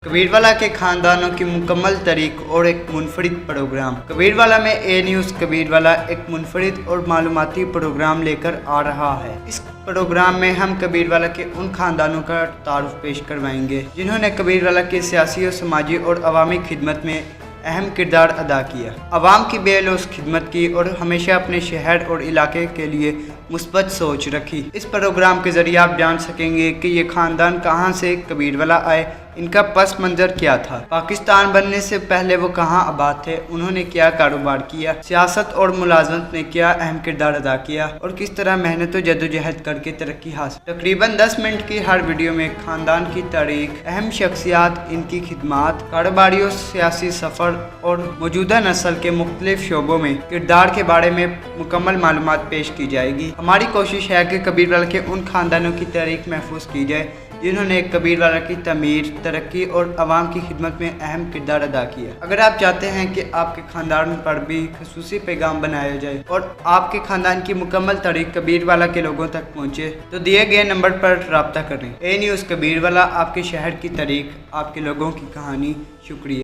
कबीरवाला के खानदानों की मुकम्मल तारीख और एक मुनफरिद प्रोग्राम। कबीरवाला में ए न्यूज़ कबीरवाला एक मुनफरिद और मालूमाती प्रोग्राम लेकर आ रहा है। इस प्रोग्राम में हम कबीरवाला के उन खानदानों का तारुफ पेश करवाएंगे जिन्होंने कबीरवाला की सियासी और समाजी और अवामी खिदमत में अहम किरदार अदा किया, अवाम की बेलौस खिदमत की और हमेशा अपने शहर और इलाके के लिए मुस्बत सोच रखी। इस प्रोग्राम के ज़रिए आप जान सकेंगे कि ये ख़ानदान कहाँ से कबीरवाला आए, इनका पस मंज़र क्या था, पाकिस्तान बनने से पहले वो कहाँ आबाद थे, उन्होंने क्या कारोबार किया, सियासत और मुलाजमत में क्या अहम किरदार अदा किया और किस तरह मेहनत और जद्दोजहद करके तरक्की हासिल। तकरीबन 10 मिनट की हर वीडियो में खानदान की तारीख, अहम शख्सियात, इनकी खिदमात, कारोबारियों, सियासी सफ़र और मौजूदा नस्ल के मुख्तलिफ शोबों में किरदार के बारे में मुकम्मल मालूमात पेश की जाएगी। हमारी कोशिश है कि कबीरवाला के उन खानदानों की तारीख महफूज की जाए जिन्होंने कबीरवाला की तमीर, तरक्की और आवाम की खिदमत में अहम किरदार अदा किया। अगर आप चाहते हैं कि आपके ख़ानदान पर भी ख़ुसूसी पैगाम बनाया जाए और आपके ख़ानदान की मुकम्मल तारीख कबीरवाला के लोगों तक पहुँचे तो दिए गए नंबर पर रब्ता करें। ए न्यूज़ कबीरवाला, आपके शहर की तारीख, आपके लोगों की कहानी। शुक्रिया।